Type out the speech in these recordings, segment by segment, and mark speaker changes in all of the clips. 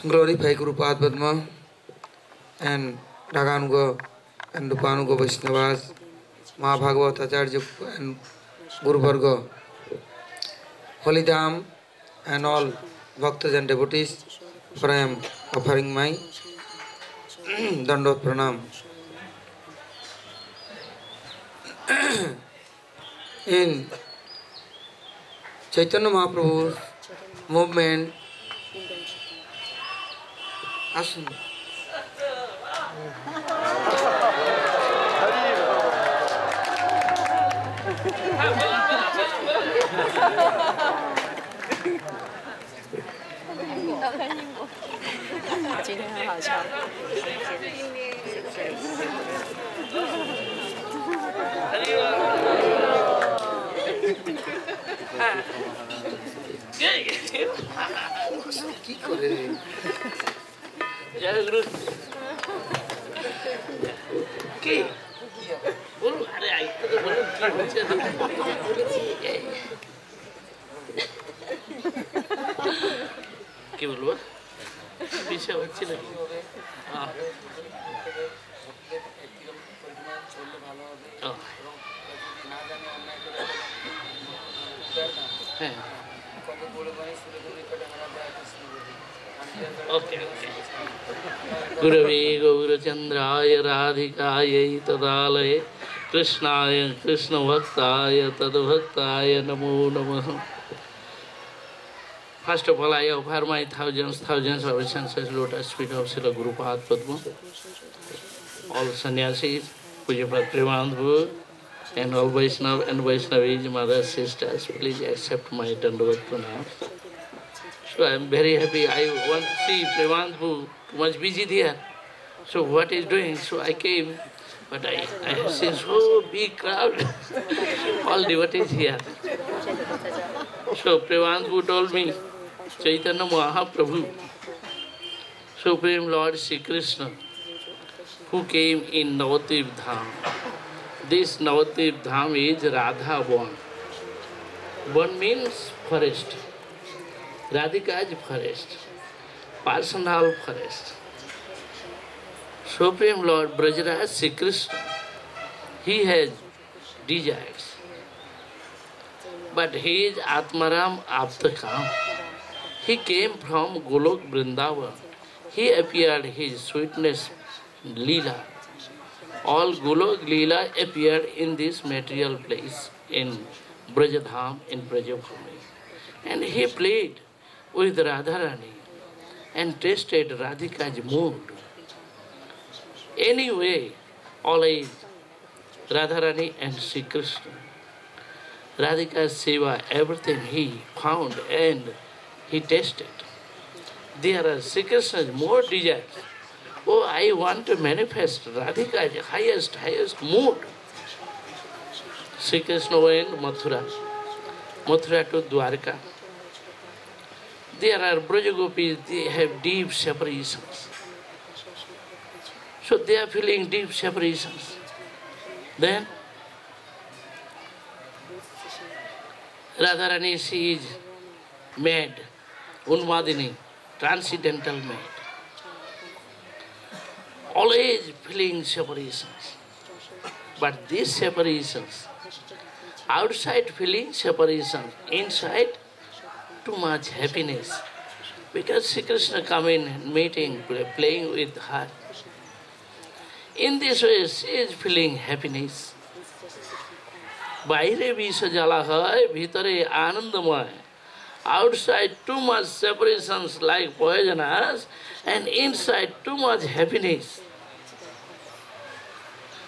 Speaker 1: Glorify Guru Padma and Raganuga and Rupanuga Vaishnavas, Mahabhagavad Acharya and Guru Varga, Holy Dham and all Bhaktas and devotees, for I am offering my Dandot Pranam. In Chaitanya Mahaprabhu's movement, Asun. কি করে কি বলুন আরে আইতে তো বলুন কি হচ্ছে কি বলবো বিষয় হচ্ছে নাকি হ্যাঁ ओके गुरवे गौरचंद्राय राधिकाय तदालये कृष्णाय कृष्णभक्ताय तद्भक्ताय नमो नमः. First of all, I offer my thousands of senses lotus feet of Srila Gurupada Padma, all sannyasis, Pujapad Premanandhu, and all Vaishnava and Vaishnavis, mothers, sisters, please accept my Dandavat Pranam. So I am very happy. I want to see Premanandhu much busy there. So what is doing? So I came, but I have seen so big crowd, all devotees here. So Premanandhu told me, Chaitanya Mahaprabhu, Supreme Lord Sri Krishna, who came in Navadev Dham. This Navadev Dham is Radha Van. Van means forest. Radhika is forest, personal forest. Supreme Lord Brajaraj Sri Krishna, he has desires. But he is Atmaram Aptakam. He came from Golok Vrindavan. He appeared his sweetness Leela. All Golok Leela appeared in this material place, in Brajadham, in Brajabhumi. And he played with Radharani and tasted Radhika's mood. Anyway, always Radharani and Sri Krishna. Radhika's seva, everything he found and he tasted. There are Sri Krishna's more desires. Oh, I want to manifest Radhika's highest mood. Sri Krishna went Mathura to Dwarka. There are Brajagopis, they have deep separations. So they are feeling deep separations. Then Radharani, she is mad, Unmadini, transcendental mad. Always feeling separations. But these separations, outside feeling separations, inside too much happiness. Because Sri Krishna come in meeting, playing with her. In this way, she is feeling happiness. Baire bisha jala hai, bhitare anandamay. Outside too much separations like poisonous, and inside too much happiness.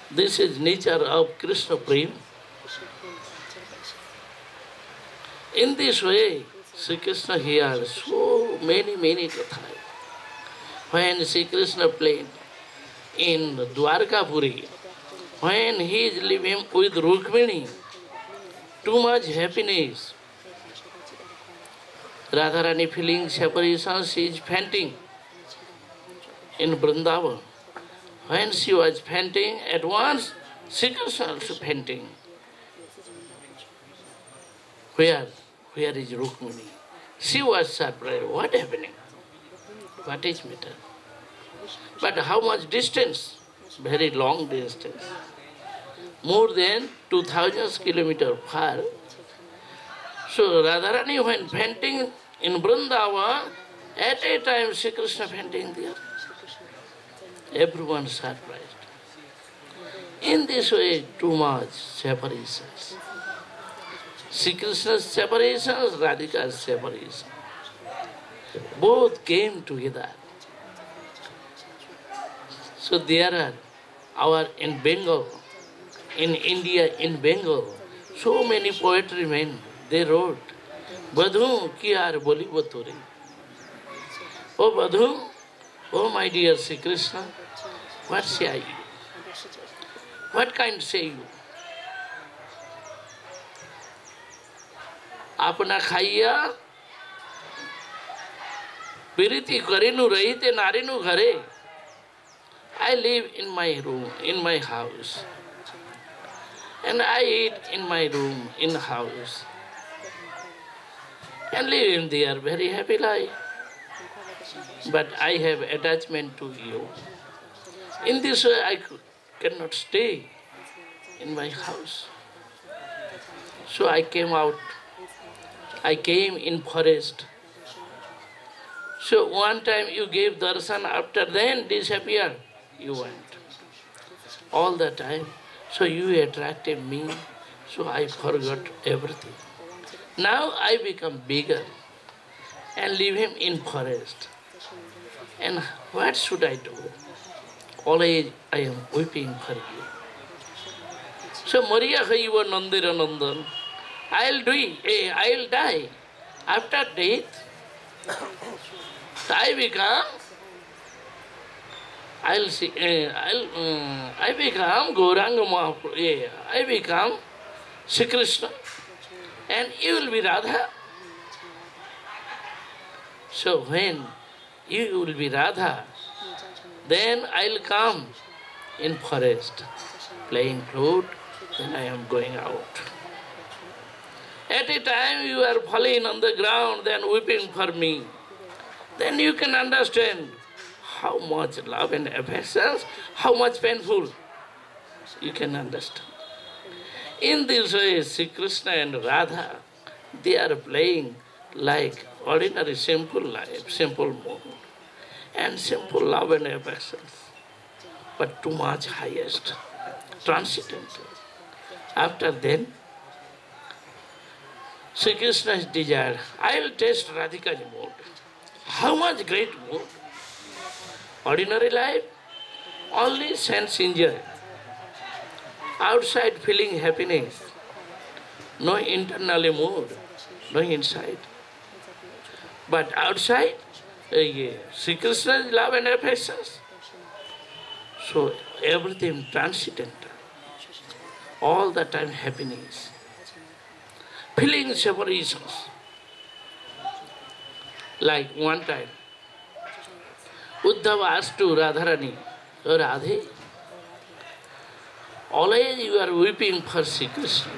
Speaker 1: This is nature of Krishna Prema. In this way, Sri Krishna heard so many kathas. When Sri Krishna played in Dwarkapuri, when he is living with Rukmini, too much happiness. Radharani feeling separation, she is fainting in Vrindavan. When she was fainting, at once Sri Krishna also fainting. Where is Rukmini? She was surprised. What happening? What is matter? But how much distance? Very long distance. More than 2000 kilometers far. So Radharani, when fainting in Vrindavan, at a time Sri Krishna fainting there. Everyone surprised. In this way, too much separations. Sri Krishna's separations, Radhika's separation. Both came together. So there are in Bengal, in India, in Bengal, so many poetry men, they wrote, Badhu kiyar boli baturi. Oh Badhu, oh my dear Sri Krishna, what say you? What kind say you? Apna khaiya, piriti karinu rahite narinu ghare. I live in my room, in my house. And I eat in my room, in the house. And live in there very happy life. But I have attachment to you. In this way I cannot stay in my house. So I came out. I came in forest. So one time you gave darshan, after then disappeared. You went. All the time. So you attracted me. So I forgot everything. Now I become bigger and leave him in forest. And what should I do? Always I am weeping for you. So Maria Khaiva Nandira Nandan, I'll die. After death, I become Gauranga Mahaprabhu. I become Sri Krishna, and you will be Radha. So when you will be Radha, then I'll come in forest, playing flute, then I am going out. At a time you are falling on the ground, then weeping for me. Then you can understand how much love and affection, how much painful. You can understand. In this way, Sri Krishna and Radha, they are playing like ordinary simple life, simple mood, and simple love and affections, but too much highest, transcendental. After then, Sri Krishna is desired, I will taste Radhika's mood. How much great mood? Ordinary life, only sense enjoy. Outside feeling happiness, no internal mood, no inside. But outside, Sri Krishna's love and affections. So everything transcendental. All the time happiness. Feeling separations. Like one time, Uddhava asked to Radharani, "Oh Radhe, always you are weeping for Sri Krishna.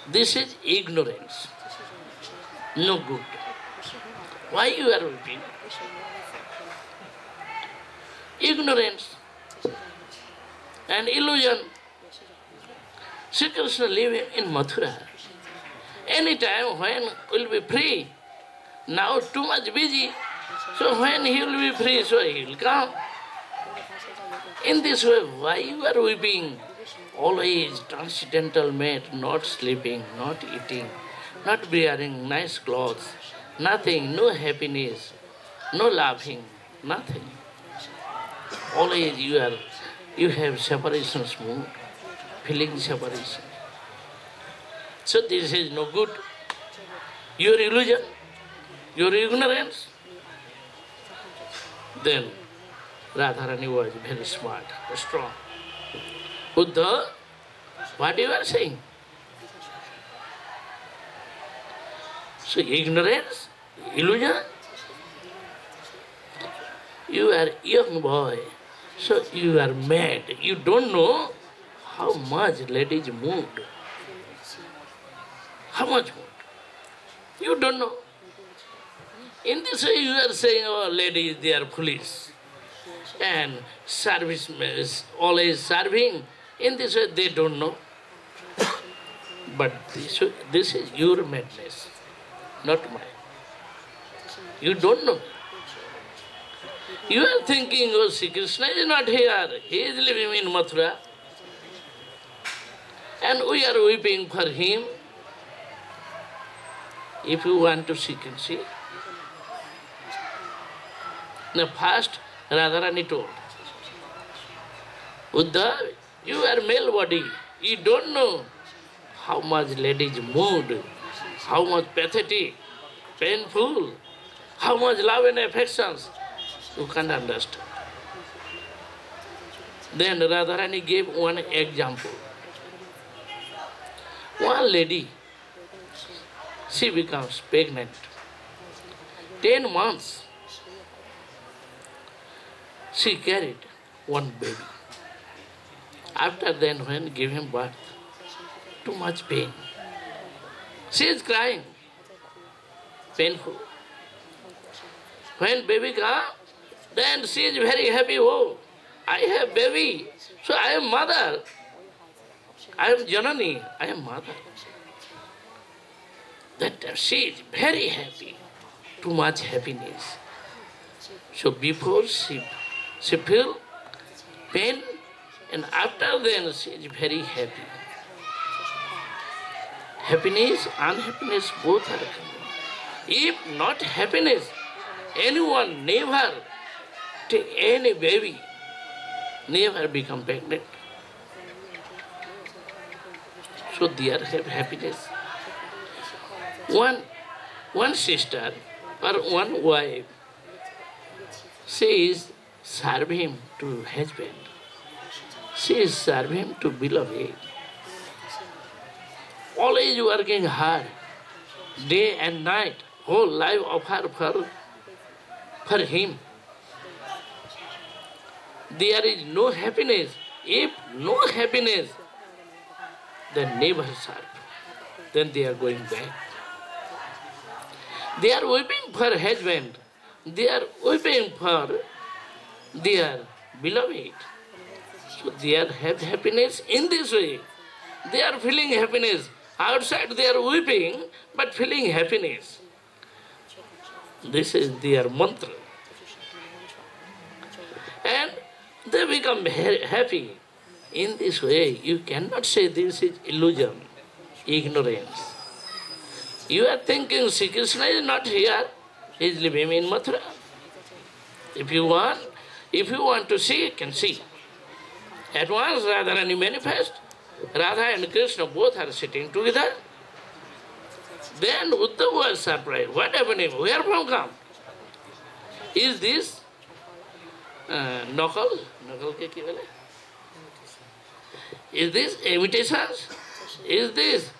Speaker 1: This is ignorance, no good. Why you are weeping? Ignorance and illusion. Sri Krishna lives in Mathura. Anytime when will be free, now too much busy, so when he will be free, so he will come. In this way, why you are weeping? Always transcendental mate, not sleeping, not eating, not wearing nice clothes, nothing, no happiness, no laughing, nothing. Always you have separations mood, feeling separation. So this is no good. Your illusion, your ignorance. Then Radharani was very smart, strong. Uddha, what you are saying? So ignorance, illusion. You are young boy, so you are mad. You don't know how much ladies mood. How much mood? You don't know. In this way you are saying, oh, ladies, they are foolish. And service is always serving. In this way they don't know. But this is your madness, not mine. You don't know. You are thinking, oh, Sri Krishna is not here. He is living in Mathura. And we are weeping for him. If you want to see, can see. Now first, Radharani told, Uddhav, you are male body. You don't know how much lady's mood, how much pathetic, painful, how much love and affections. You can't understand. Then Radharani gave one example. One lady, she becomes pregnant. 10 months, she carried one baby. After then, when giving birth, too much pain. She is crying, painful. When baby comes, then she is very happy. Oh, I have baby, so I am mother. I am Janani, I am mother. That time she is very happy, too much happiness. So before she feels pain, and after then she is very happy. Happiness, unhappiness, both are coming. If not happiness, anyone never take any baby, never become pregnant. So they are happiness. One sister or one wife, she is serving him to husband. She is serving him to beloved. Always working hard, day and night, whole life of her for him. There is no happiness. If no happiness, then never serve. Then they are going back. They are weeping for husband. They are weeping for their beloved. So they are have happiness in this way. They are feeling happiness. Outside they are weeping, but feeling happiness. This is their mantra. And they become happy. In this way, you cannot say this is illusion, ignorance. You are thinking Sri Krishna is not here, he is living in Mathura. If you want to see, you can see. At once Radharani manifest, Radha and Krishna both are sitting together. Then Uddhava was surprised. What happening? Where from come? Is this knuckle? Knuckle ke ki bole? Is this imitations? Is this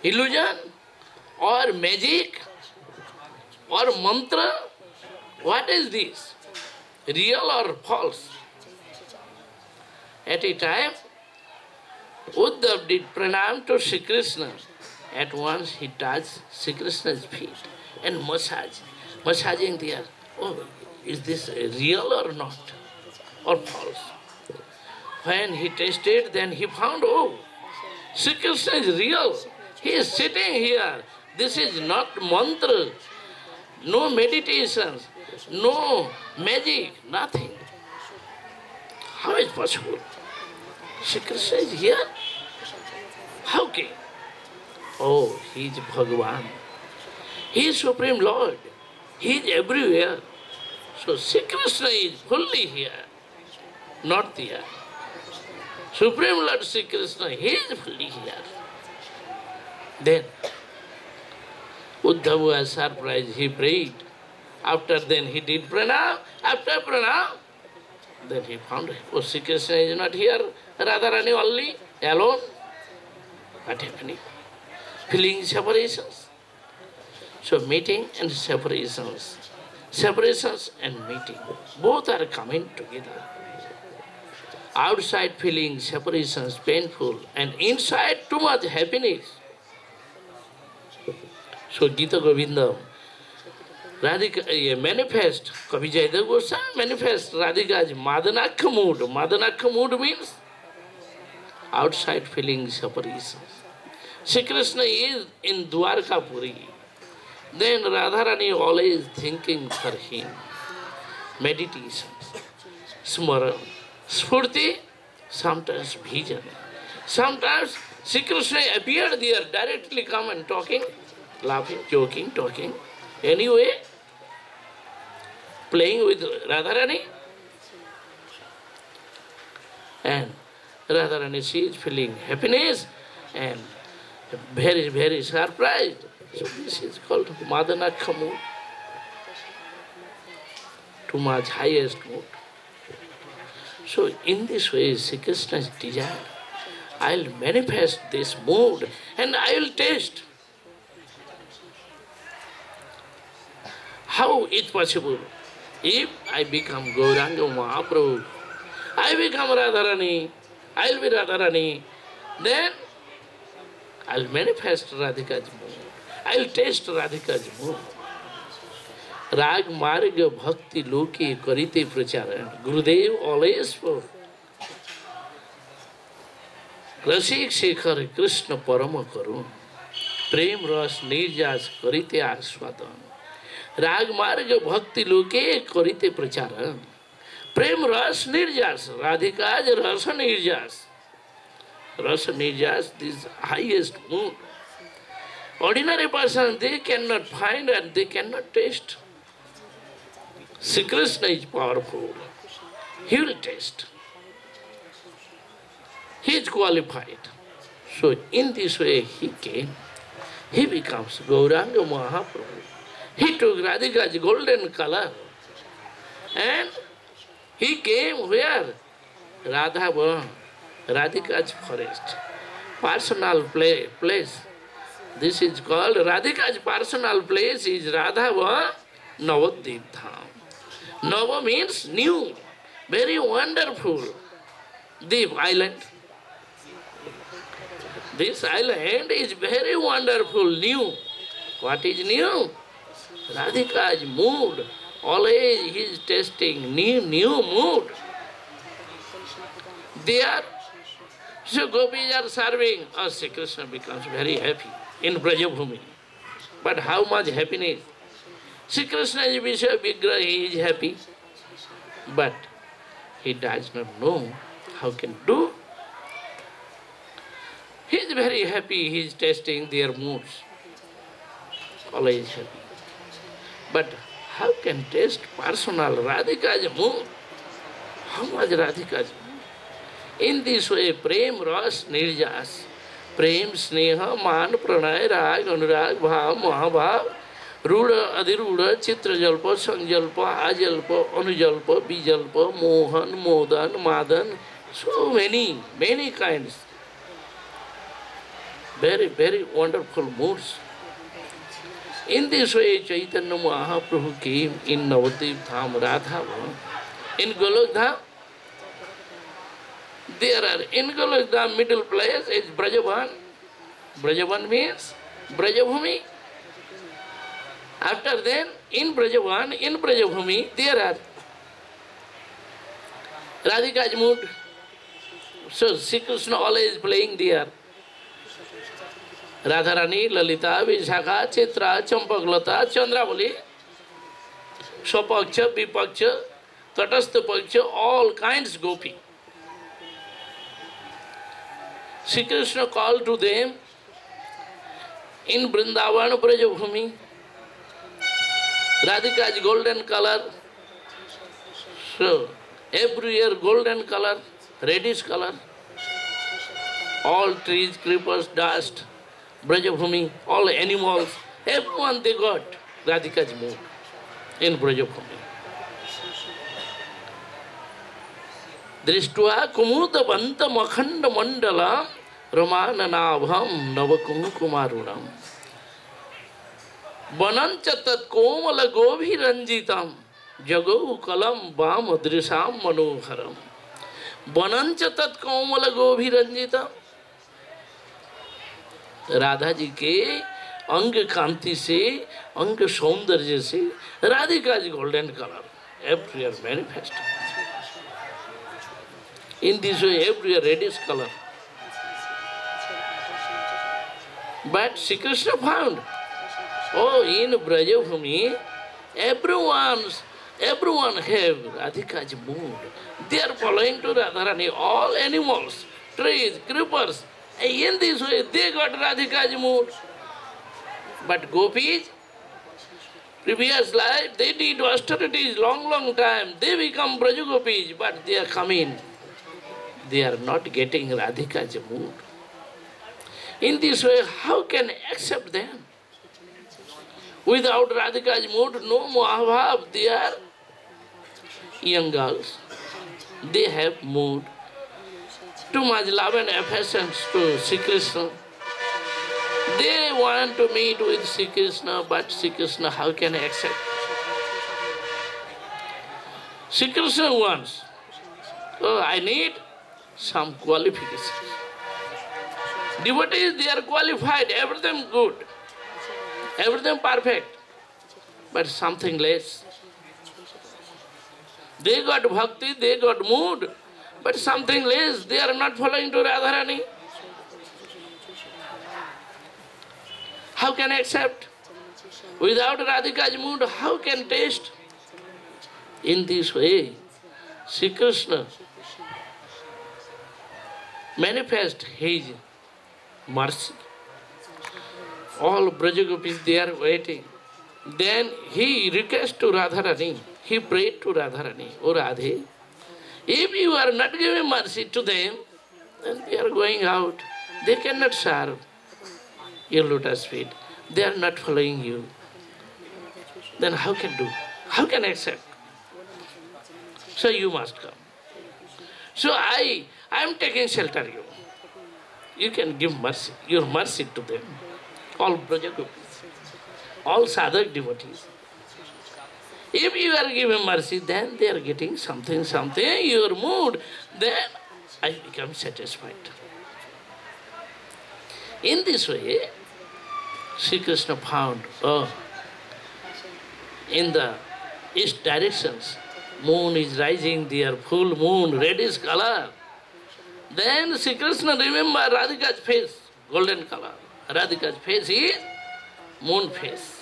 Speaker 1: illusion? Or magic? Or mantra? What is this? Real or false? At a time, Uddhava did pranam to Sri Krishna. At once he touched Sri Krishna's feet and massaging there. Oh, is this real or not? Or false? When he tasted, then he found, oh, Sri Krishna is real. He is sitting here. This is not mantra, no meditations, no magic, nothing. How is possible? Sri Krishna is here? How can? Oh, he is Bhagavan. He is Supreme Lord. He is everywhere. So Sri Krishna is fully here, not there. Supreme Lord Sri Krishna, he is fully here. Then Uddhava was surprised, he prayed. After then he did pranam. After pranam, then he found, oh, Sri Krishna is not here, Radharani only, alone. What happening? Feeling separations. So meeting and separations. Separations and meeting, both are coming together. outside feeling separation is painful, and inside too much happiness. So Gita Govinda, Radhika manifest, Kavi Jayadeva Goswami manifest Radhika's Madanakha mood. Madanakha mood means outside feeling separation. Shri Krishna is in Dwarkapuri. Then Radharani always thinking for him. Meditation, Smaran, Spurti, sometimes vision. Sometimes Shri Krishna appeared there, directly come and talking, laughing, joking, talking. Anyway, playing with Radharani. And Radharani, she is feeling happiness and very, very surprised. So this is called Madanakha mood. Too much highest mood. So in this way, Shri Krishna's desire, I'll manifest this mood and I will taste. How it possible? If I become Gauranga Mahaprabhu, I become Radharani, I'll be Radharani, then I'll manifest Radhika's mood. I'll taste Radhika's mood. Rag Marga Bhakti Loki Karite Pracharan. Gurudev always spoke. Rasik Shekhar Krishna Parama Karun. Prem Ras Nirjas Karite Aswadan. Rag Marga Bhakti Loki Karite Pracharan. Prem Ras Nirjas. Radhika's Rasa Nirjas. Rasa Nirjas, this highest mood. Ordinary person, they cannot find and they cannot taste. Shri Krishna is powerful. He will taste. He is qualified. So in this way he came. He becomes Gauranga Mahaprabhu. He took Radhika's golden color. And he came where? Radha, Radhika's forest. Personal place. This is called Radhika's personal place is Radha Navadvip Dham. Nava means new, very wonderful. Deep island. This island is very wonderful, new. What is new? Radhika's mood. Always he is tasting new mood. There, so gopis are serving. Oh, Shri Krishna becomes very happy in Brajabhumi. But how much happiness? Shri Krishna is Vishwa Vigraha, he is happy. But he does not know how can do. He is very happy, he is tasting their moods. Always happy. But how can taste personal Radhika's mood? How much Radhika's mood? In this way, Prem Ras Nirjas, Prem Sneha Man Pranay Rag Anurag Bhav Mahabhav, Ruda Adiruda Chitra Jalpa Sanjalpa Ajalpa Anujalpa Bijalpa Mohan Modan Madan, so many kinds. Very, very wonderful moods. In this way, Chaitanya Mahaprabhu came in Navadvip Dham Radha. In Golok Dham, there are in Golok Dham middle place is Brajaban. Brajaban means Brajabhumi. After then, in Brajabhumi, there are Radhika's mood. So Shri Krishna always playing there. Radharani, Lalita, Vishakha, Chitra, Champaklata, Chandravali, Swapaksha, Vipaksha, Tatastha Paksha, all kinds gopi. Shri Krishna called to them in Vrindavan Brajabhumi. Radhika's golden color. So every year golden color, reddish color. All trees, creepers, dust. Brajabhumi, all animals, everyone they got Radhika's mood in Brajabhumi. Drishtva Kumuda Banta Makhanda Mandala Ramananabham Navakumkumarunam Banancha Tat Komala Govi Ranjitam Jago Kalam Bam Adrisam Manoharam वनंच तत्कोमल गोभिरंजित। Radha ji के अंग कांति से, अंग सौंदर्य से Radhika ji golden colour everywhere manifest. In this way, everywhere reddish color. But Sri Krishna found, oh, in Brajabhumi, everyone have Radhika's mood. They are following to Radharani, all animals, trees, creepers. And in this way, they got Radhika's mood. But gopis, previous life, they did austerities long time. They become Brajagopis, but they are coming. They are not getting Radhika's mood. In this way, how can I accept them? Without Radhika's mood, no Mahabhav. They are young girls. They have mood. Too much love and affection to Sri Krishna. They want to meet with Sri Krishna, but Sri Krishna, how can I accept? Sri Krishna wants, oh, I need some qualifications. Devotees, they are qualified, everything good, everything perfect, but something less. They got bhakti, they got mood, but something less. They are not following to Radharani. How can I accept? Without Radhika's mood, how can taste? In this way, Sri Krishna manifest his mercy. All Brajagopis, they are waiting. Then he requests to Radharani, he prayed to Radharani, O Radhe, if you are not giving mercy to them, then they are going out. They cannot serve your lotus feet. They are not following you. Then how can do? How can I accept? So you must come. So I am taking shelter you. You can give mercy, your mercy to them. All Brajagopis, all sadhak devotees. If you are giving mercy, then they are getting something, your mood, then I become satisfied. In this way, Sri Krishna found, oh, in the east directions, moon is rising there, full moon, reddish color. Then Sri Krishna remember Radhika's face, golden color. Radhika's face is moon face.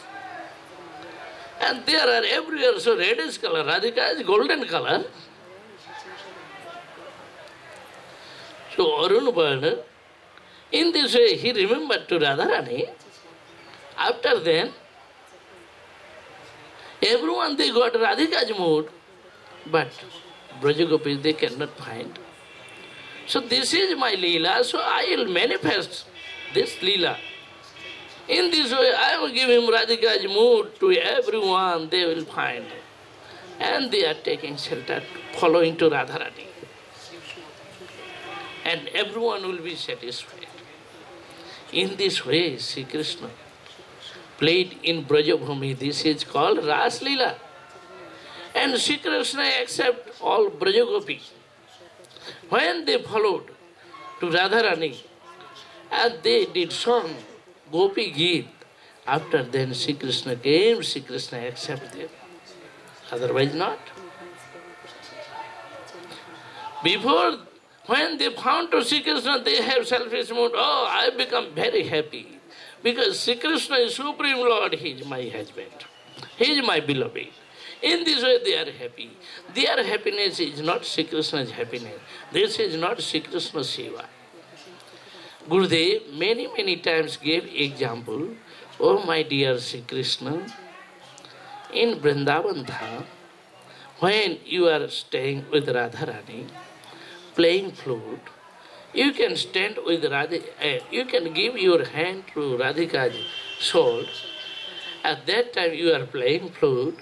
Speaker 1: And there are everywhere so reddish color, Radhika is golden color. So Arun Varna, in this way he remembered to Radharani. After then, everyone they got Radhika's mood, but Brajagopis they cannot find. So this is my Leela, so I will manifest this Leela. In this way, I will give him Radhika's mood to everyone, they will find. And they are taking shelter, following to Radharani. And everyone will be satisfied. In this way, Sri Krishna played in Brajabhumi. This is called Ras Leela. And Sri Krishna accepted all Brajagopis. When they followed to Radharani, and they did song, Gopi Geet, after then Sri Krishna came, Sri Krishna accepted them. Otherwise not. Before, when they found to Sri Krishna, they have selfish mood. Oh, I become very happy. Because Sri Krishna is Supreme Lord, He is my husband. He is my beloved. In this way they are happy. Their happiness is not Sri Krishna's happiness. This is not Sri Krishna's Seva. Gurudev many times gave example. Oh my dear Sri Krishna, in Vrindavan Dham, when you are staying with Radharani, playing flute, you can stand with Radhika, you can give your hand to Radhika's sword. At that time you are playing flute,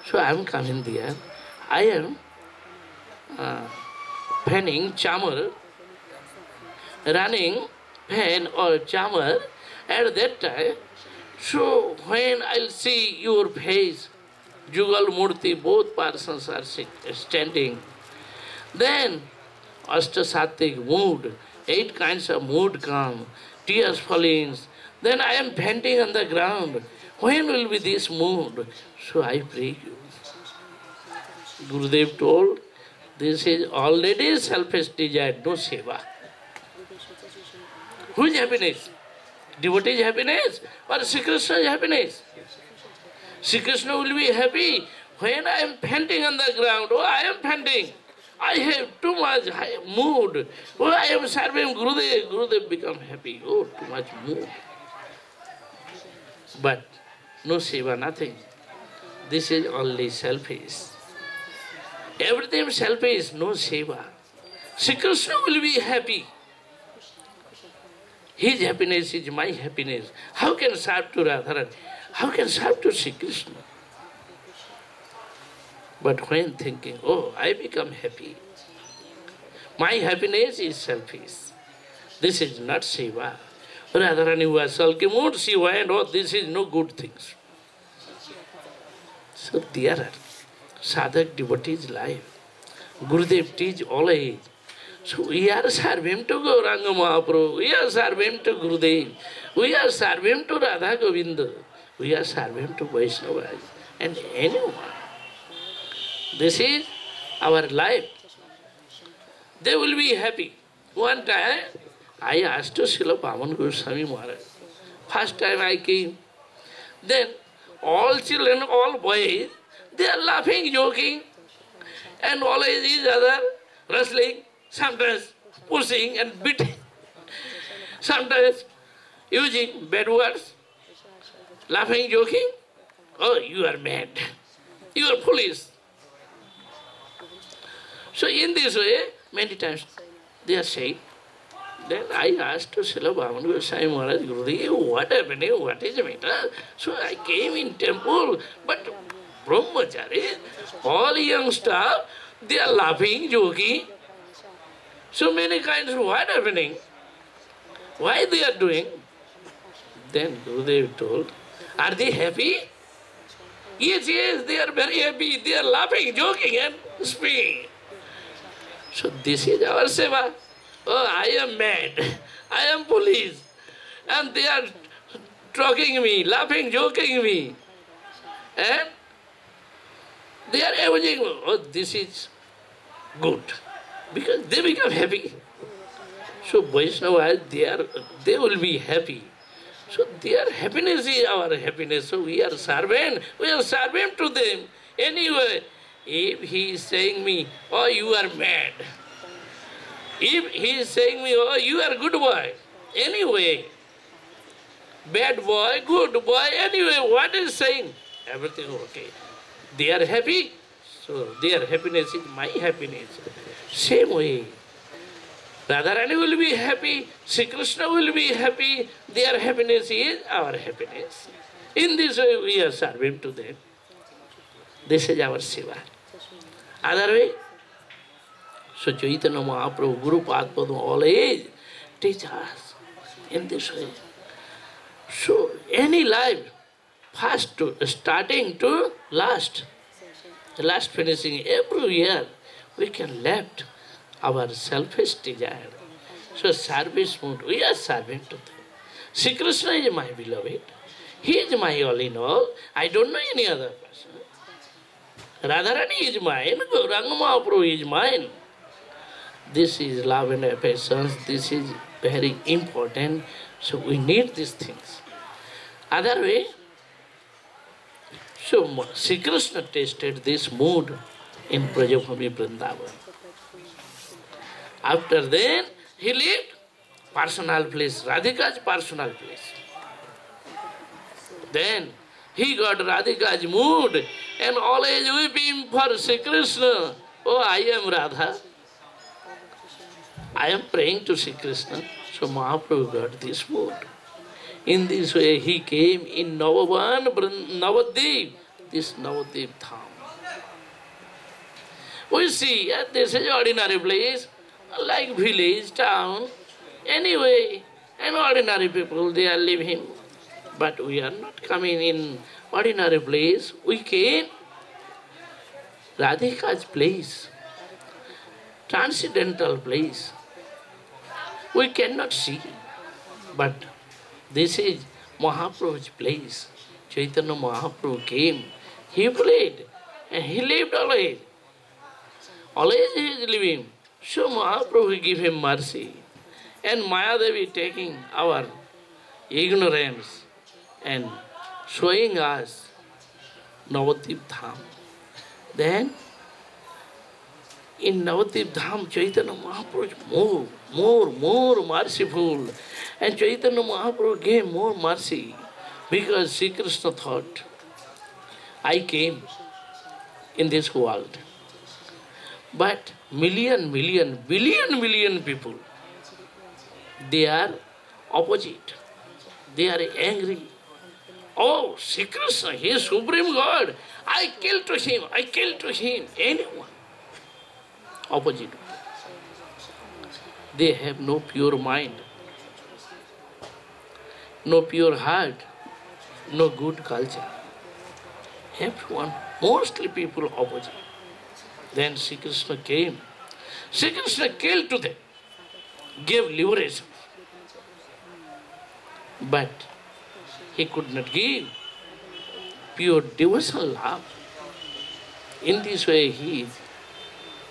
Speaker 1: so I am coming there. I am penning chamar, running pen or chamar at that time. So when I'll see your face, Jugal Murti, both persons are standing, then Ashtasattvic mood, 8 kinds of mood come, tears falling, then I am fainting on the ground. When will be this mood? So I pray you. Gurudev told, this is already selfish desire, no seva. Whose happiness? Devotee's happiness or Sri Krishna's happiness? Sri Krishna will be happy when I am fainting on the ground. Oh, I am fainting. I have too much mood. Oh, I am serving Gurudev. Gurudev become happy. Oh, too much mood. But no seva, nothing. This is only selfish. Everything selfish, no seva. Sri Krishna will be happy. His happiness is my happiness. How can serve to Radharani? How can serve to Sri Krishna? But when thinking, oh, I become happy, my happiness is selfish. This is not seva. Radharani was sulky mood, she went, oh, this is no good things. So there are sadhak devotees' life. Gurudev teach all age. So we are serving to Gauranga Mahaprabhu, we are serving to Gurudev, we are serving to Radha Govinda, we are serving to Vaishnava and anyone. This is our life. They will be happy. One time, I asked to Srila Pavan Goswami Maharaj. First time I came, then all children, all boys, they are laughing, joking, and always each other wrestling, sometimes pushing and beating, sometimes using bad words, laughing, joking. Oh, you are mad, you are foolish. So in this way, many times they are saying. Then I asked to Srila Bhaman Goswami Maharaj, Gurudev, what happened? What is the matter? So I came in temple, but Brahmachari, all young staff, they are laughing, joking. So many kinds of what happening? Why they are doing? Then Gurudev told, are they happy? Yes, yes, they are very happy. They are laughing, joking and speaking. So this is our seva. Oh, I am mad, I am police, and they are talking me, laughing, joking me, and they are averaging, oh, this is good, because they become happy. So Vaishnava, they will be happy. So their happiness is our happiness. So we are servant to them. Anyway, if he is saying me, oh, you are mad, if he is saying me, oh, you are good boy, anyway, bad boy, good boy, anyway, what is saying? Everything okay. They are happy, so their happiness is my happiness. Same way, Radharani will be happy, Sri Krishna will be happy, their happiness is our happiness. In this way, we are serving to them. This is our seva. Other way, so Chaitanya Mahaprabhu, Guru Padma, all age, teach us in this way. So any life, first to starting to last finishing, every year we can left our selfish desire. So service mood, we are serving to them. Sri Krishna is my beloved. He is my all in all. I don't know any other person. Radharani is mine, Gauranga Mahaprabhu is mine. This is love and affection, this is very important, so we need these things. Other way, so Sri Krishna tasted this mood in Brajabhumi Vrindavan. After then, he lived personal place, Radhika's personal place. Then he got Radhika's mood and always weeping for Sri Krishna. Oh, I am Radha. I am praying to Sri Krishna. So Mahaprabhu got this mood. In this way he came in Navadvip, this Navadvip Dham. We see this is ordinary place, like village, town. Anyway, and ordinary people, they are living. But we are not coming in ordinary place. We came Radhika's place. transcendental place. We cannot see, but this is Mahaprabhu's place. Chaitanya Mahaprabhu came, he played, and he lived always. Always he is living. So Mahaprabhu give him mercy. And Mayadevi taking our ignorance and showing us Navadvip Dham. Then in Navadvip Dham, Chaitanya Mahaprabhu is more merciful. And Chaitanya Mahaprabhu gave more mercy because Sri Krishna thought, I came in this world. But million people, they are opposite. They are angry. Oh, Sri Krishna, he is Supreme God. I kill to him, anyone. Opposite. They have no pure mind, no pure heart, no good culture. Everyone, mostly people opposite. Then Sri Krishna came. Sri Krishna killed to them, gave liberation. But he could not give pure devotional love. In this way he is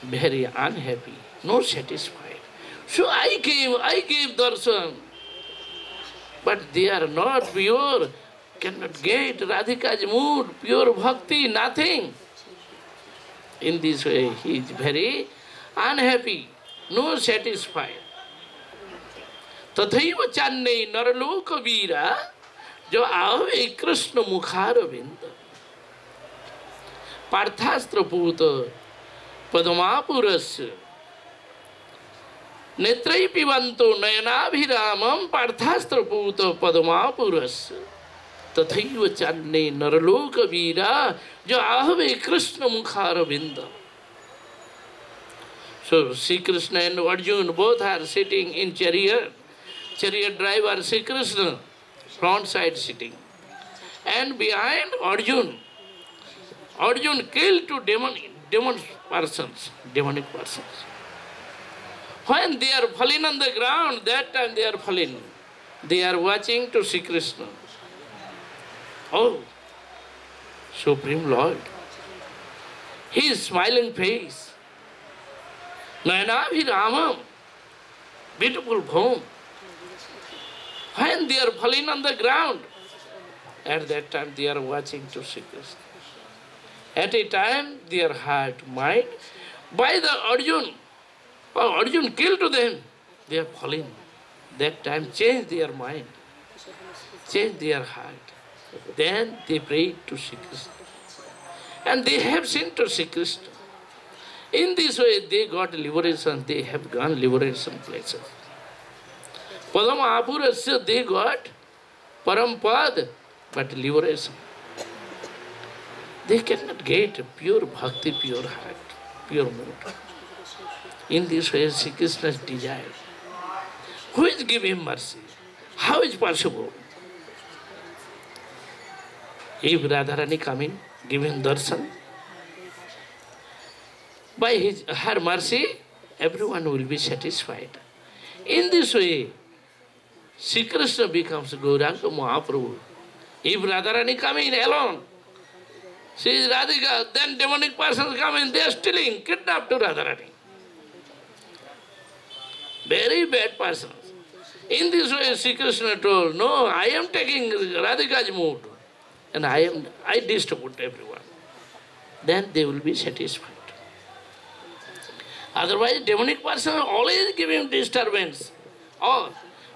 Speaker 1: very unhappy, not satisfied. So I gave darshan. But they are not pure, cannot get Radhika's mood, pure bhakti, nothing. In this way he is very unhappy, no satisfied. Tathaiva channai naraloka veera jo ahave Krishna mukhara binda parthastra puta padmapurasya netrai pivanto nayanabhiramam parthastra puta padmapurasya tathaiva channai naraloka veera jo ahave Krishna mukhara binda. So Sri Krishna and Arjuna both are sitting in chariot. Chariot driver Sri Krishna, front side sitting. And behind Arjuna killed two demonic persons. When they are falling on the ground, that time they are falling. They are watching to Sri Krishna. Oh, Supreme Lord. His smiling face. Nayanabhiramam, beautiful home. When they are falling on the ground, at that time they are watching to Sri Krishna. At a time their heart, mind, by the Arjuna killed to them, they are falling. That time change their mind, change their heart. Then they prayed to Sri Krishna. And they have sent to Sri Krishna. In this way they got liberation, they have gone liberation places. Padmapurasya, they got Parampad, but liberation. They cannot get pure bhakti, pure heart, pure mood. In this way, Sri Krishna's desire. Who is giving mercy? How is possible? If Radharani coming, giving darshan, by her mercy, everyone will be satisfied. In this way, Sri Krishna becomes Gauranga Mahaprabhu. If Radharani coming alone, she is Radhika, then demonic persons come in, they are stealing, kidnapped to Radharani. Very bad persons. In this way, Sri Krishna told, no, I am taking Radhika's mood, and I distribute everyone. Then they will be satisfied. Otherwise, demonic person always giving disturbance. Or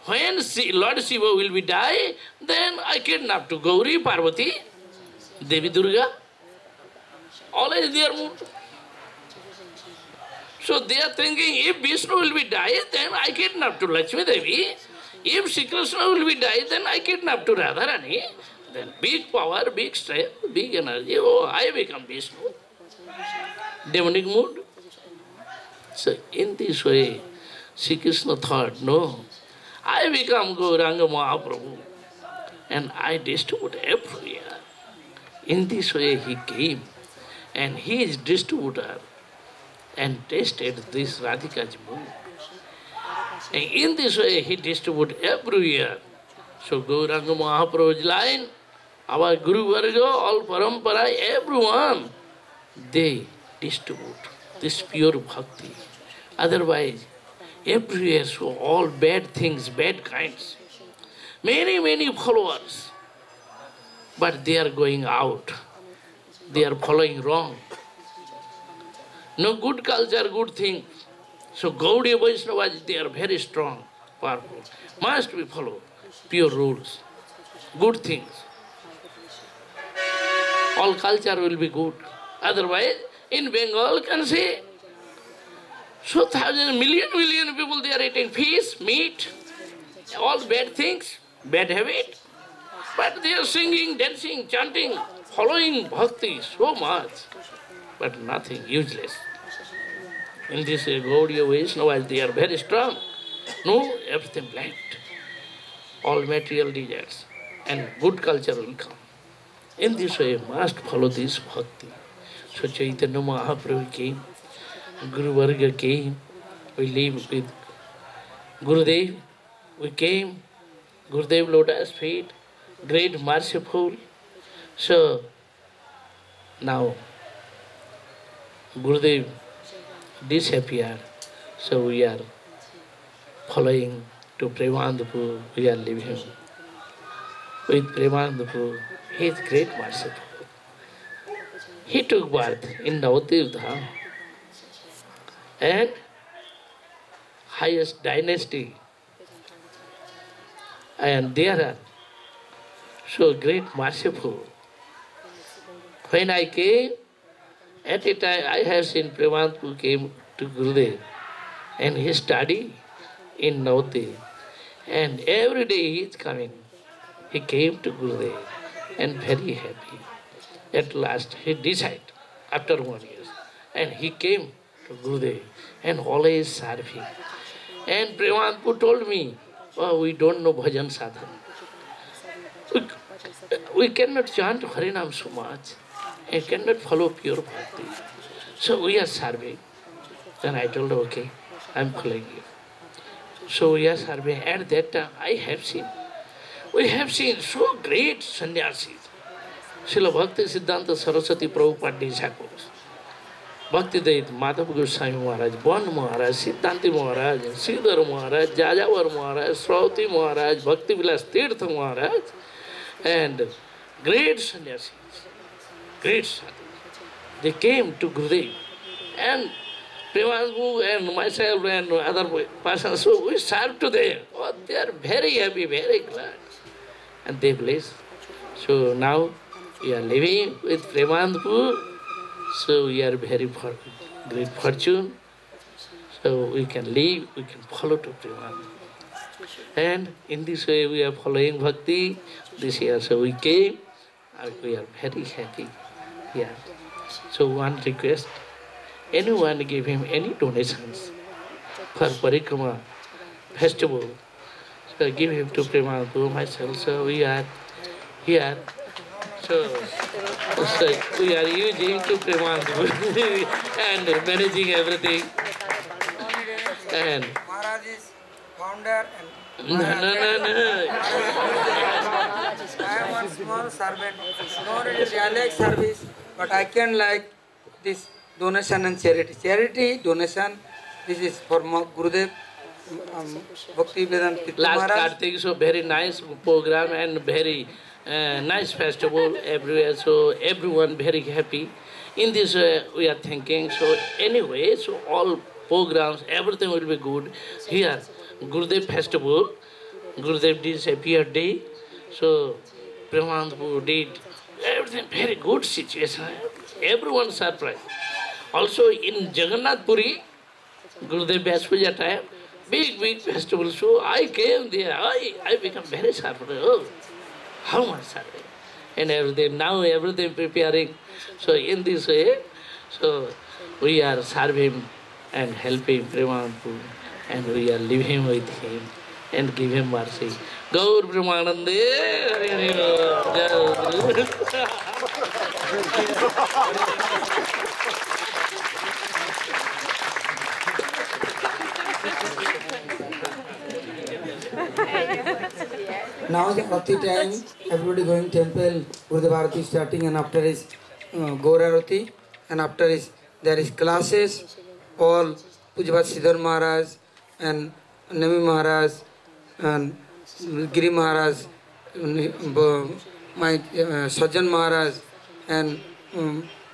Speaker 1: when Lord Shiva will be die, then I kidnap to Gauri, Parvati, Devi Durga. Always their mood. So they are thinking, if Vishnu will be die, then I kidnap to Lakshmi Devi. If Sri Krishna will be die, then I kidnap to Radharani. Then big power, big strength, big energy. Oh, I become Vishnu. Demonic mood. So in this way, Sri Krishna thought, no, I become Gauranga Mahaprabhu and I distribute everywhere. In this way he came and he is distributor and tasted this Radhika's mood. And in this way, he distributed everywhere. So Gauranga Mahaprabhu's line, our Guru Varga, all Parampara, everyone, they distribute this pure bhakti. Otherwise, everywhere, so all bad things, bad kinds. Many followers, but they are going out. They are following wrong. No good culture, good thing. So Gaudiya Vaishnavas, they are very strong, powerful. Must be followed. Pure rules. Good things. All culture will be good. Otherwise, in Bengal, you can see, so thousand, million people, they are eating fish, meat, all bad things, bad habit. But they are singing, dancing, chanting, following bhakti so much, but nothing, useless. In this Gaudiya Vaishnavas, they are very strong. No, everything blind. All material desires and good culture will come. In this way, must follow this bhakti. So Chaitanya Mahaprabhu came, Guru Varga came, we live with Gurudev, we came, Gurudev lotus feet, great merciful. So now Gurudev disappeared, so we are following to Premanandapur, we are living with Premanandapur. He is great merciful. He took birth in Navadvip Dham and highest dynasty, and there are so great merciful. When I came, at a time I have seen Premanandapur came to Gurudev and he studied in Navadvip, and every day he is coming. He came to Gurudev and very happy. At last he decided, after 1 year, and he came to Gurudev and always serving. And Premanandapur told me, oh, we don't know bhajan sadhana. We cannot chant Harinam so much and cannot follow pure bhakti. So we are serving. Then I told her, okay, I am following you. So we are serving. At that time, we have seen so great sannyasis. Srila Bhakti Siddhanta Saraswati Prabhupada disciples. Bhakti Dayit, Madhav Goswami Maharaj, Bon Maharaj, Siddhanti Maharaj, Sridhar Maharaj, Jajavar Maharaj, Srauti Maharaj, Bhakti Vilas Tirtha Maharaj, and great sannyasis, great sadhus. They came to Gurudev, and Premanandapur and myself and other persons, so we served to them. Oh, they are very happy, very glad. And they bless. So now we are living with Premanandapur, so we are very great fortune. So we can live, we can follow to Premanandapur. And in this way we are following bhakti. This year so we came, and we are very happy here. So one request, anyone give him any donations for Parikrama festival, so give him to Premanandapur, myself, so we are here. So we are using to Premanandapur and managing everything. And
Speaker 2: Maharaj is founder and
Speaker 1: no.
Speaker 2: I am one small servant, not in dialect service, but I can like this donation and charity. Charity, donation, this is for Gurudev, Bhakti Vedanta Tirtha
Speaker 1: Last
Speaker 2: Maharaj.
Speaker 1: Kartik, so very nice program and very nice festival everywhere, so everyone very happy. In this way we are thinking, so anyway, so all programs, everything will be good. Here, Gurudev festival, Gurudev disappeared day, so Premanandapur did everything, very good situation. Everyone surprised. Also in Jagannath Puri, Gurudev Vyaspuja time, big festival. So I came there, I become very surprised. Oh, how much surprised. And everything, now everything preparing. So in this way, so we are serving and helping Premanandapur, and we are living with him and give him mercy. Gaur Premanande, Hari Hari Bol. Jai Guru.
Speaker 2: now the Arati time, everybody going temple, Gurudev Arati starting, and after is Gaura Arati, and after is there is classes, all Pujapat Siddhar Maharaj and Nami Maharaj and Giri Maharaj, my Sajjan Maharaj and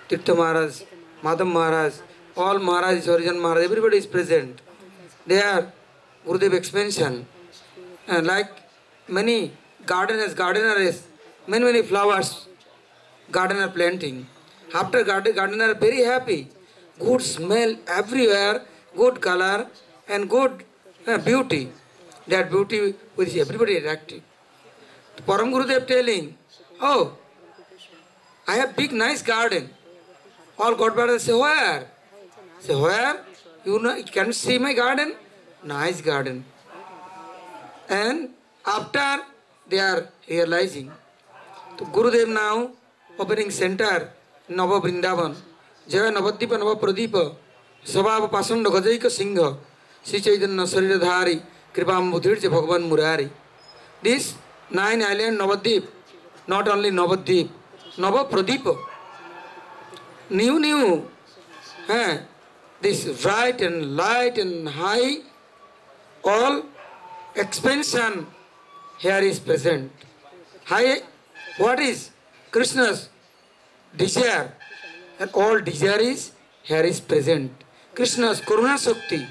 Speaker 2: Tirtha Maharaj, Madam Maharaj, all Maharaj, Original Maharaj, everybody is present. They are Gurudev expansion. And like many gardeners, many flowers, gardener planting. After gardener very happy, good smell everywhere, good color and good beauty. That beauty which everybody attractive. Param Gurudev telling, oh, I have big nice garden. All Godfathers say, where? Say, where? You know, can you see my garden? Nice garden. And after they are realizing, so Gurudev now opening center, Nava Vrindavan, Jaya Navadipa Nava Pradipa, Sabhava Pasanda Gajaika Singha, Sri Chaitanya Sariradhari, Kripam Mudhirja Bhagavan Murari. This 9 island Navadip, not only Navadip, Nava Pradipa, new, this bright and light and high, all expansion here is present. High, what is Krishna's desire? And all desire is here is present. Krishna's Karuna Shakti,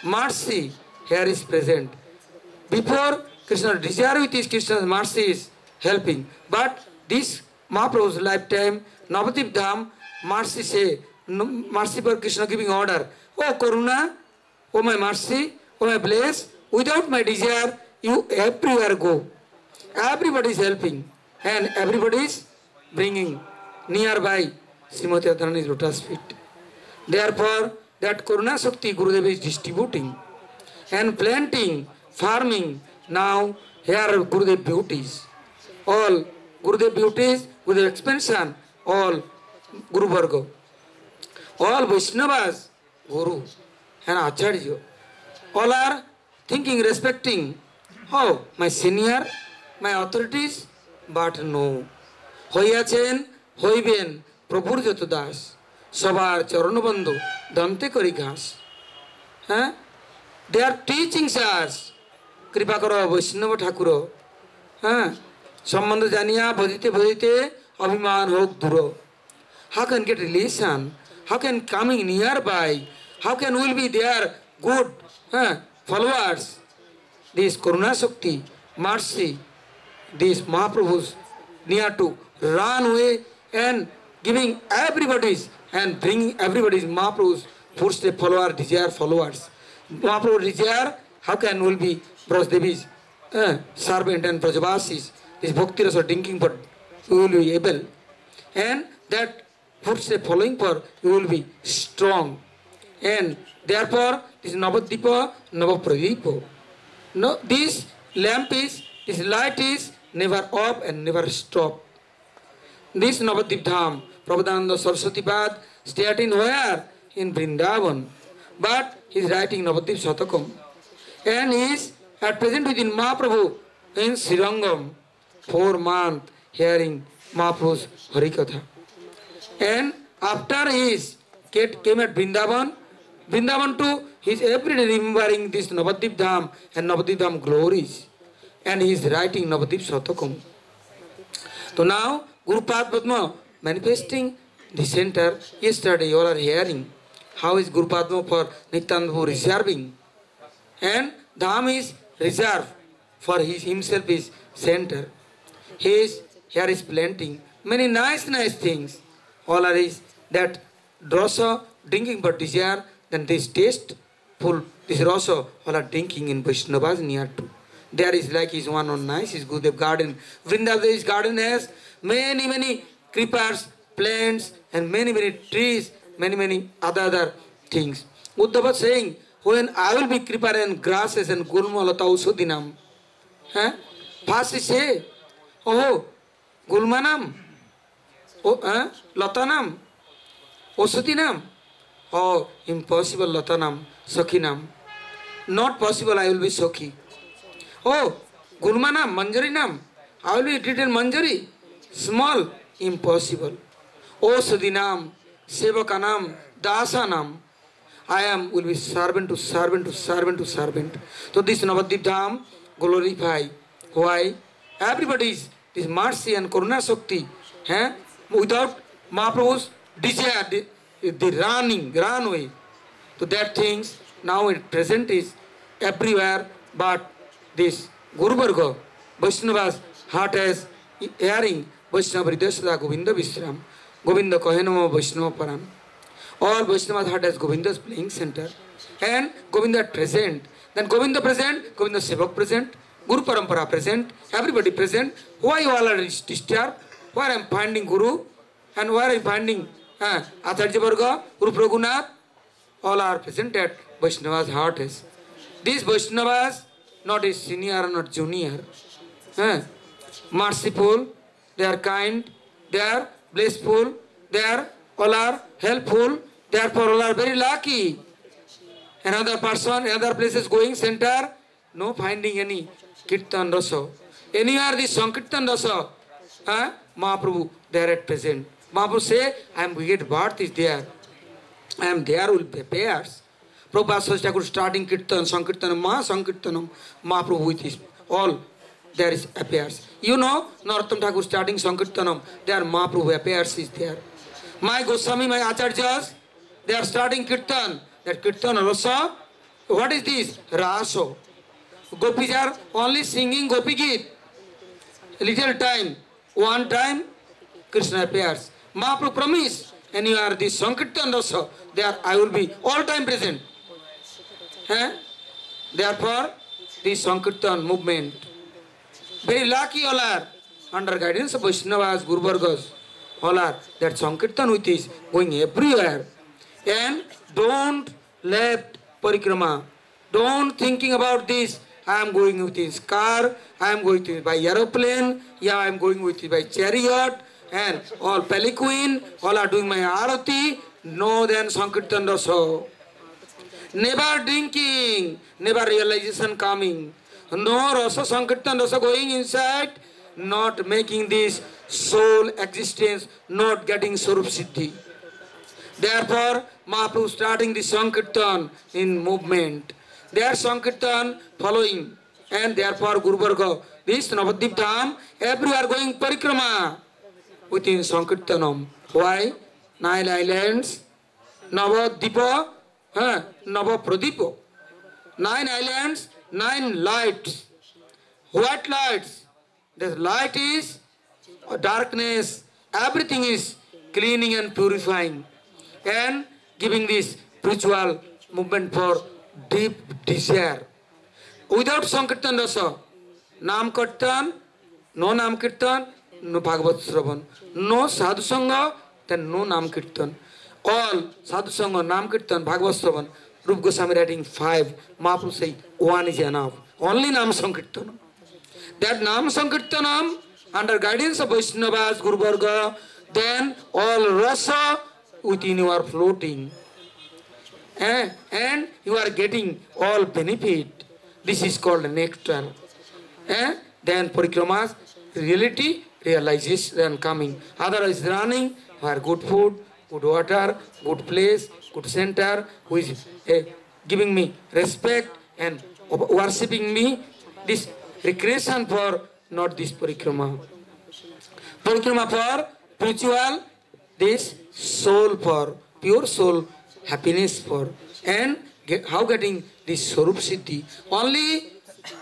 Speaker 2: mercy here is present. Before Krishna's desire with his Krishna's mercy is helping. But this Mahaprabhu's lifetime, Navadip Dham, mercy say, mercy for Krishna giving order. Oh Karuna, oh my mercy, oh my bliss, without my desire, you everywhere go. Everybody is helping and everybody is bringing nearby Srimati Radharani's lotus feet. Therefore, that Karuna Shakti Gurudev is distributing and planting, farming. Now, here are Gurudev beauties. All Gurudev beauties, Gurudev expansion, all Guru Varga. All Vaishnavas, Guru and Acharya. All are thinking, respecting, oh, my senior, my authorities, but no. Hoyachen, hoiben, Prabhur Jatu Das, Sabar Charanabandhu, Dante Kari Ghas. They are teaching us, Kripa Karo, Vaishnava Thakuro. Sambandha Janiya, Bhajite, Abhiman Hok Duro. How can get relation? How can coming nearby? How can will be there good followers? This Karuna Shakti, mercy, these Mahaprabhus near to run away and giving everybody's and bringing everybody's Mahaprabhu's footstep follower, desire followers. Mahaprabhu desire, how can will be Brajdevi's servant and Brajavasis, this Bhakti Rasa drinking for you will be able. And that footstep following for you will be strong. And therefore, this Navadipa, Navapradipa. No, this lamp is, this light is never off and never stop. This Navadip Dham, Prabhupada Saraswati Pad, stayed in where? In Vrindavan. But he is writing Navadip Satakam. And he is at present within Mahaprabhu in Srirangam, 4 months hearing Mahaprabhu's Harikatha. And after he came at Vrindavan, Vrindavan too, he is every day remembering this Navadip Dham and Navadip Dham glories. And he is writing Navadip Satakam. So now, Guru Padma manifesting the center. Yesterday you all are hearing how is Guru Padma for Nityananda reserving. And Dham is reserved for himself is center. Here is planting many nice things. All are is that rasa drinking but desire, then this tasteful, this rasa, all are drinking in Vaishnavas near to. There is like his one on nice, his Gurudev garden. Vrindavan's garden has many creepers, plants, and many trees, many other things. Uddhava saying, when I will be creeper and grasses and gulma lata usudinam. First he say, oh, gulmanam, oh, latanam, usudinam. Oh, impossible latanam, sakhinam. Not possible I will be Sakhi. Oh, Gurmanam, Manjarinam. How will you treat Manjari? Small, impossible. O Sudinam, Sevakanam, Dasanam. Will be servant to servant to servant to servant. So this Navadvip Dham glorify. Why? Everybody is this mercy and Karuna Shakti. Without Mahaprabhu's desire, the run away. So that things now at present is everywhere, but this Guru Varga, Vaishnava's heart has hearing, Vaishnava Hridayasada Govinda Vishram, Govinda Kahenama Vaishnava Param. All Vaishnava's heart has Govinda's playing center. And Govinda at present. Then Govinda present, Govinda Sevak present, Guru Parampara present, everybody present. Why you all are disturbed? Where I am finding Guru? And where I am finding Acharya Varga, Guru Praghunath? All are present at Vaishnava's heart is. These Vaishnavas, not a senior, not junior. Merciful, they are kind, they are blissful, they are all are helpful, therefore all are very lucky. Another person, another place is going center, no finding any Kirtan Rasa. Anywhere this Sankirtan Rasa, Mahaprabhu, they are at present. Mahaprabhu say, I am get birth is there. I am there will be pairs. Prabhupada Thakur starting Kirtan, Sankirtanam, Mahasankirtanam, Mahaprabhu with his all there is appears. You know, Narottam Thakur starting Sankirtanam, there Mahaprabhu appears is there. My Goswami, my Acharyas, they are starting Kirtan. That Kirtan Rasa, what is this? Raso. Gopis are only singing Gopi Geet. Little time, one time, Krishna appears. Mahaprabhu promise, and you are this Sankirtan Rasa, there I will be all time present. Therefore, this Sankirtan movement, very lucky all are, under guidance of Vaishnavas, Guru Vargas, all are, that Sankirtan with is going everywhere. And don't left parikrama. Don't thinking about this. I am going with this car, I am going with by aeroplane, I am going with it by chariot, and all palanquin, all are doing my arati. No, then Sankirtan Rasa. Never drinking, never realization coming. No Rasa Sankirtan Rasa going inside, not making this soul existence, not getting Swarup Siddhi. Therefore, Mahaprabhu starting the Sankirtan in movement. Their Sankirtan following, and therefore Guru Varga, this Navadvip Dham, everywhere going parikrama within Sankirtanam. Why? 9 islands, Navadipa, Navapradipa. 9 islands, 9 lights. What lights? The light is darkness, everything is cleaning and purifying, and giving this spiritual movement for deep desire. Without Sankirtan Rasa, Nam Kirtan, no Nam Kirtan, no Bhagavad Shravan, no Sadhu Sangha, then no Nam Kirtan. All Sadhu Sangha, Nam Kirtan, Bhagavad Shravan, Rupa Goswami writing 5, Mahaprabhu say 1 is enough. Only Nam Sankirtanam. That Nam Sankirtanam, under guidance of Vaishnavas, Guru Varga, then all rasa within you are floating. And you are getting all benefit. This is called nectar. Then parikramas, reality, realization coming. Otherwise running, for good food, good water, good place, good center, who is giving me respect and worshipping me. This recreation for not this parikrama. Parikrama for spiritual, this soul for, pure soul, happiness for. And how getting this Swarup Siddhi? Only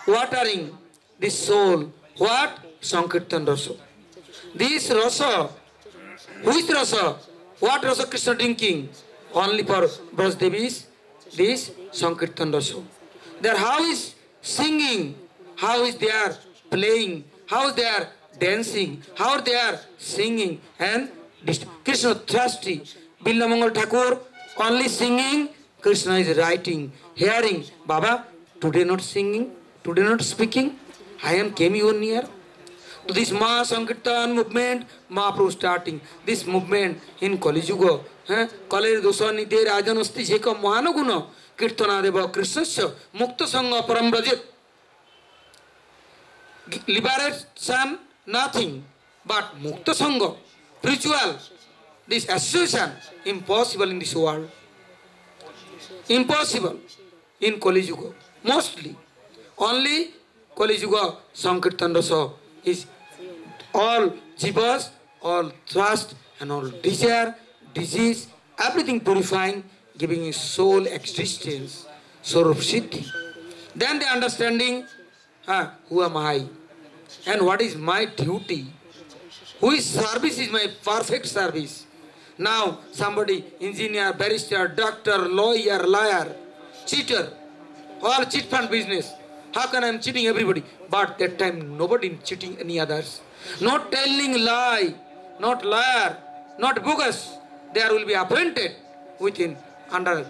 Speaker 2: watering this soul. What? Sankirtan Rasa. This Rasa, which Rasa? What Rasa Krishna drinking? Only for Brajdevis, this Sankirtan Rasa. There how is singing? How is they are playing? How they are dancing? How they are singing? And this Krishna thirsty. Billamangal Thakur only singing, Krishna is writing, hearing. Baba, today not singing, today not speaking. I am came you near. To this Maha Sankirtan movement, Mahaprabhu starting. This movement in Kali Yuga. Kalir dosa nidhe rajanasti jeka mahanaguna. Kirtana deva Krishnasya mukta sangha param brajit. liberation, nothing. But Mukta Sangha, spiritual, this association, impossible in this world. Impossible in Kali Yuga. Mostly. Only Kali Yuga Sankirtan Rasa is all jivas, all thirst and all desire, disease, everything purifying, giving a soul existence, Swarup Siddhi. Then the understanding, who am I? And what is my duty? Whose service is my perfect service? Now somebody, engineer, barrister, doctor, lawyer, liar, cheater, all cheat fund business. How can I am cheating everybody? But that time nobody cheating any others. Not telling lie, not liar, not bogus. There will be appointed within under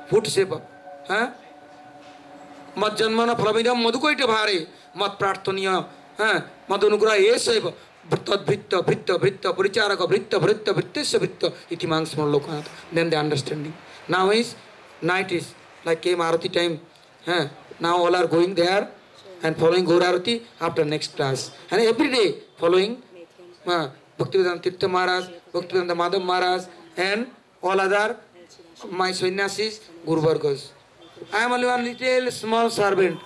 Speaker 2: footstep of. Mad janmana phalamidam madhukoita bhare mad prarthaniya mad anugraha esaiva tad vritta vritta vritta paricharaka vritta vritta vrittesya vritta iti mangsma lokanath. Then the understanding. Now is night is like came Arati time. Now all are going there and following Gaur Arati after next class. And every day following Bhaktivedanta Tirtha Maharaj, Bhaktivedanta Madhav Maharaj and all other my sannyasis, Guru Vargas. I am only one little small servant.